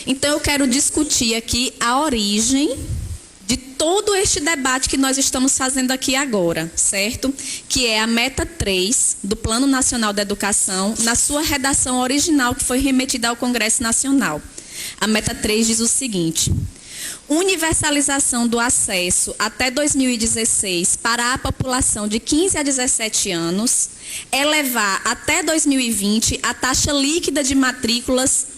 Então, eu quero discutir aqui a origem de todo este debate que nós estamos fazendo aqui agora, certo? Que é a meta 3 do Plano Nacional da Educação, na sua redação original que foi remetida ao Congresso Nacional. A meta 3 diz o seguinte: universalização do acesso até 2016 para a população de 15 a 17 anos, elevar até 2020 a taxa líquida de matrículas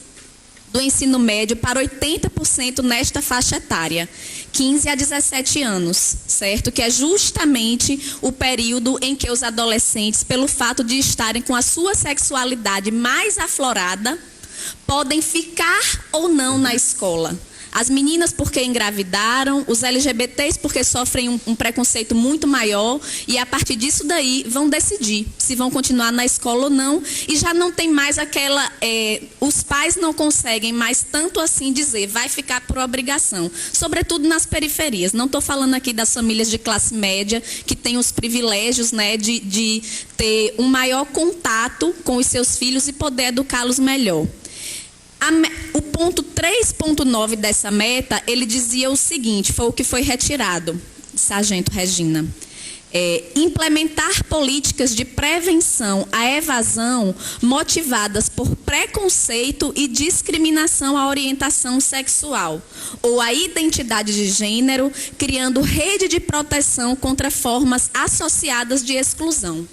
do ensino médio para 80% nesta faixa etária, 15 a 17 anos, certo? Que é justamente o período em que os adolescentes, pelo fato de estarem com a sua sexualidade mais aflorada, podem ficar ou não na escola. As meninas porque engravidaram, os LGBTs porque sofrem um preconceito muito maior e a partir disso daí vão decidir se vão continuar na escola ou não e já não tem mais aquela... os pais não conseguem mais tanto assim dizer, vai ficar por obrigação, sobretudo nas periferias. Não estou falando aqui das famílias de classe média que têm os privilégios, né, de ter um maior contato com os seus filhos e poder educá-los melhor. O ponto 3.9 dessa meta, ele dizia o seguinte, foi o que foi retirado, Sargento Regina. Implementar políticas de prevenção à evasão motivadas por preconceito e discriminação à orientação sexual ou à identidade de gênero, criando rede de proteção contra formas associadas de exclusão.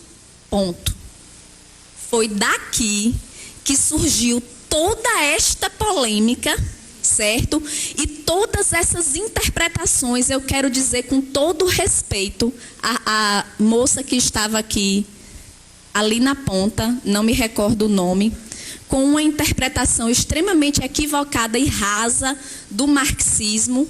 Ponto. Foi daqui que surgiu toda esta polêmica, certo? E todas essas interpretações, eu quero dizer com todo respeito, a moça que estava aqui, ali na ponta, não me recordo o nome, com uma interpretação extremamente equivocada e rasa do marxismo,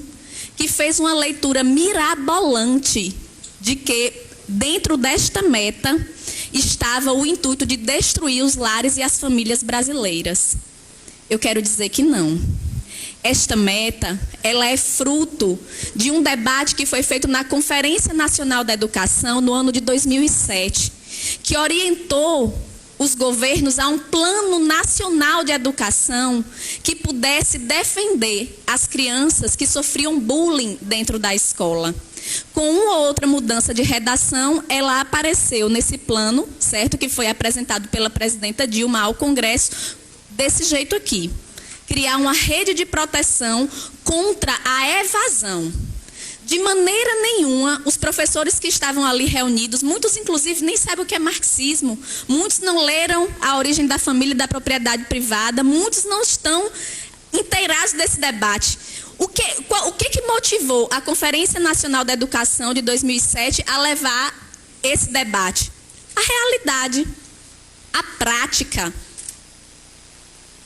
que fez uma leitura mirabolante de que, dentro desta meta, estava o intuito de destruir os lares e as famílias brasileiras. Eu quero dizer que não. Esta meta, ela é fruto de um debate que foi feito na Conferência Nacional da Educação no ano de 2007, que orientou os governos a um plano nacional de educação que pudesse defender as crianças que sofriam bullying dentro da escola. Com uma ou outra mudança de redação, ela apareceu nesse plano, certo? Que foi apresentado pela presidenta Dilma ao Congresso, desse jeito aqui. Criar uma rede de proteção contra a evasão. De maneira nenhuma, os professores que estavam ali reunidos, muitos inclusive nem sabem o que é marxismo, muitos não leram A Origem da Família e da Propriedade Privada, muitos não estão inteirados desse debate. O que motivou a Conferência Nacional da Educação de 2007 a levar esse debate? A realidade, a prática.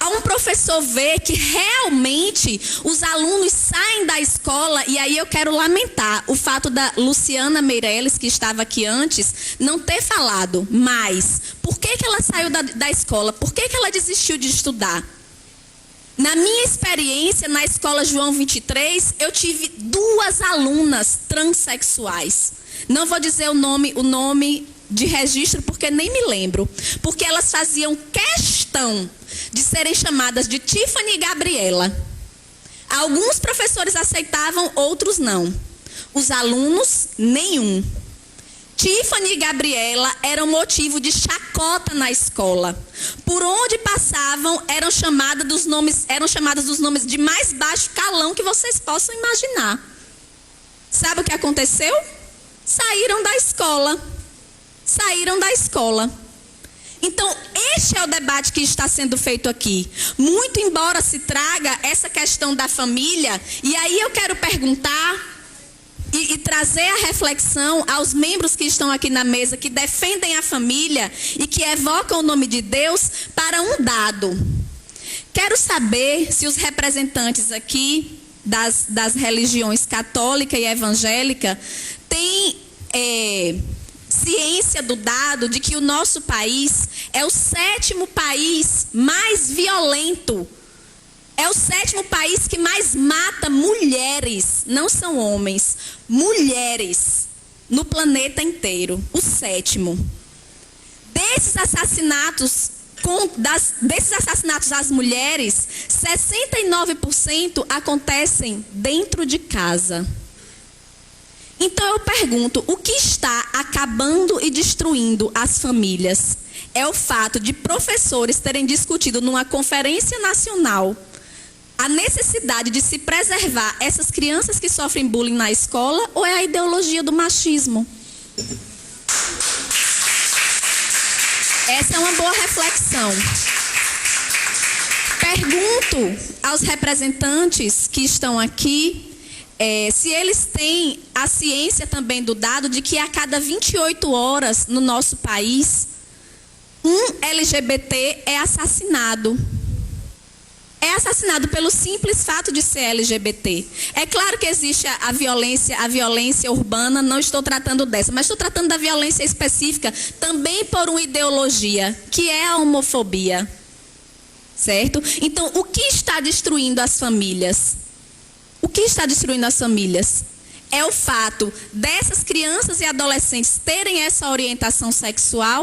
A um professor ver que realmente os alunos saem da escola, e aí eu quero lamentar o fato da Luciana Meirelles, que estava aqui antes, não ter falado mais. Por que ela saiu da escola? Por que ela desistiu de estudar? Na minha experiência, na escola João 23, eu tive 2 alunas transexuais. Não vou dizer o nome de registro, porque nem me lembro. Porque elas faziam questão de serem chamadas de Tiffany e Gabriela. Alguns professores aceitavam, outros não. Os alunos, nenhum. Tiffany e Gabriela eram motivo de chacota na escola. Por onde passavam, eram chamadas dos nomes de mais baixo calão que vocês possam imaginar. Sabe o que aconteceu? Saíram da escola. Saíram da escola. Então, este é o debate que está sendo feito aqui. Muito embora se traga essa questão da família, e aí eu quero perguntar e trazer a reflexão aos membros que estão aqui na mesa, que defendem a família e que evocam o nome de Deus, para um dado. Quero saber se os representantes aqui das religiões católica e evangélica têm ciência do dado de que o nosso país é o 7º país mais violento. É o 7º país que mais mata mulheres, não são homens, mulheres, no planeta inteiro. O 7º. Desses assassinatos às mulheres, 69% acontecem dentro de casa. Então eu pergunto, o que está acabando e destruindo as famílias? É o fato de professores terem discutido numa conferência nacional a necessidade de se preservar essas crianças que sofrem bullying na escola, ou é a ideologia do machismo? Essa é uma boa reflexão. Pergunto aos representantes que estão aqui se eles têm a ciência também do dado de que a cada 28 horas no nosso país, um LGBT é assassinado. É assassinado pelo simples fato de ser LGBT. É claro que existe a violência urbana, não estou tratando dessa, mas estou tratando da violência específica também por uma ideologia, que é a homofobia. Certo? Então, o que está destruindo as famílias? O que está destruindo as famílias? É o fato dessas crianças e adolescentes terem essa orientação sexual,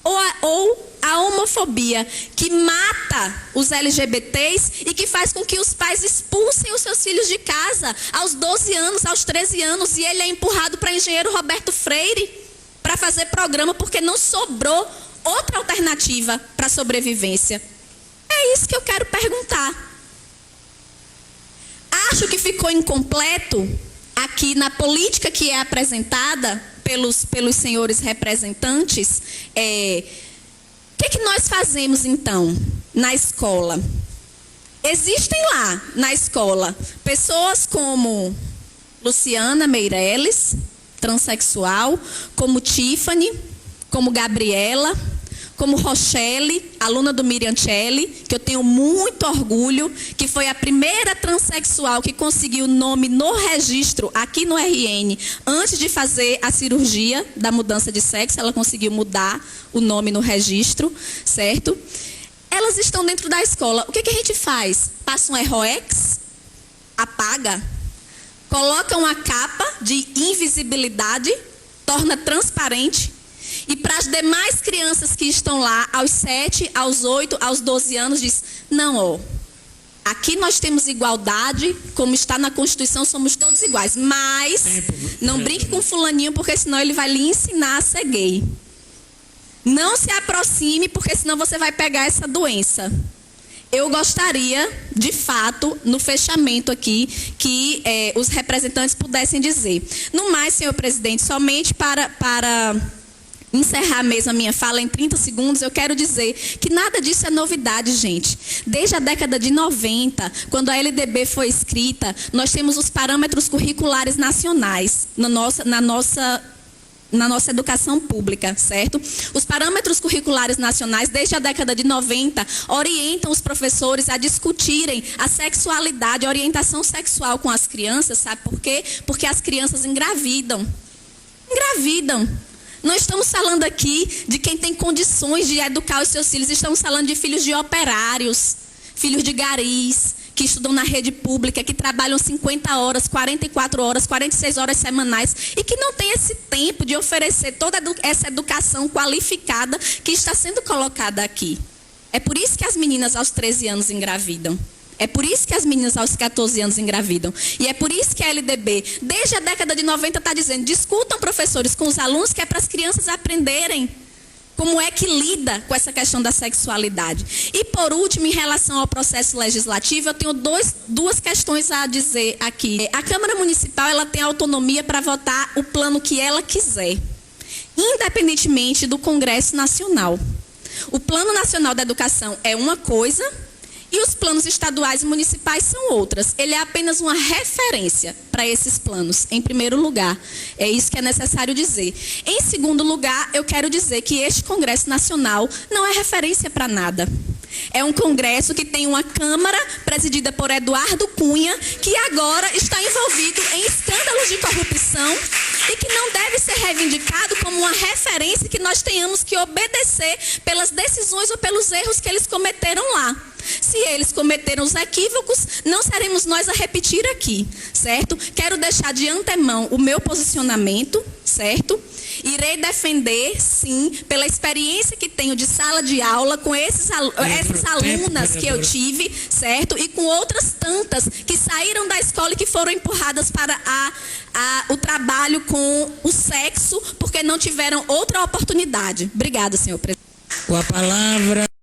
ou a homofobia que mata os LGBTs e que faz com que os pais expulsem os seus filhos de casa aos 12 anos, aos 13 anos, e ele é empurrado para engenheiro Roberto Freire para fazer programa porque não sobrou outra alternativa para a sobrevivência. É isso que eu quero perguntar. Acho que ficou incompleto aqui na política que é apresentada pelos senhores representantes. O que nós fazemos então na escola? Existem lá na escola pessoas como Luciana Meireles, transexual, como Tiffany, como Gabriela, como Rochelle, aluna do Miriam Celli, que eu tenho muito orgulho, que foi a primeira transexual que conseguiu o nome no registro aqui no RN, antes de fazer a cirurgia da mudança de sexo, ela conseguiu mudar o nome no registro, certo? Elas estão dentro da escola. O que a gente faz? Passa um Erroex, apaga, coloca uma capa de invisibilidade, torna transparente. E para as demais crianças que estão lá, aos 7, aos 8, aos 12 anos, diz, não, aqui nós temos igualdade, como está na Constituição, somos todos iguais. Mas não brinque com fulaninho, porque senão ele vai lhe ensinar a ser gay. Não se aproxime, porque senão você vai pegar essa doença. Eu gostaria, de fato, no fechamento aqui, que os representantes pudessem dizer. No mais, senhor presidente, somente para encerrar mesmo a minha fala em 30 segundos, eu quero dizer que nada disso é novidade, gente. Desde a década de 90, quando a LDB foi escrita, nós temos os parâmetros curriculares nacionais na nossa educação pública, certo? Os parâmetros curriculares nacionais, desde a década de 90, orientam os professores a discutirem a sexualidade, a orientação sexual com as crianças, sabe por quê? Porque as crianças engravidam. Não estamos falando aqui de quem tem condições de educar os seus filhos, estamos falando de filhos de operários, filhos de garis, que estudam na rede pública, que trabalham 50 horas, 44 horas, 46 horas semanais e que não têm esse tempo de oferecer toda essa educação qualificada que está sendo colocada aqui. É por isso que as meninas aos 13 anos engravidam. É por isso que as meninas aos 14 anos engravidam. E é por isso que a LDB, desde a década de 90, está dizendo, discutam, professores, com os alunos, que é para as crianças aprenderem como é que lida com essa questão da sexualidade. E, por último, em relação ao processo legislativo, eu tenho duas questões a dizer aqui. A Câmara Municipal ela tem autonomia para votar o plano que ela quiser, independentemente do Congresso Nacional. O Plano Nacional da Educação é uma coisa e os planos estaduais e municipais são outras. Ele é apenas uma referência para esses planos, em primeiro lugar. É isso que é necessário dizer. Em segundo lugar, eu quero dizer que este Congresso Nacional não é referência para nada. É um congresso que tem uma Câmara presidida por Eduardo Cunha, que agora está envolvido em escândalos de corrupção e que não deve ser reivindicado como uma referência que nós tenhamos que obedecer pelas decisões ou pelos erros que eles cometeram lá. Se eles cometeram os equívocos, não seremos nós a repetir aqui, certo? Quero deixar de antemão o meu posicionamento, certo? Irei defender, sim, pela experiência que tenho de sala de aula com essas alunas que eu tive, certo? E com outras tantas que saíram da escola e que foram empurradas para o trabalho com o sexo porque não tiveram outra oportunidade. Obrigada, senhor presidente. Com a palavra...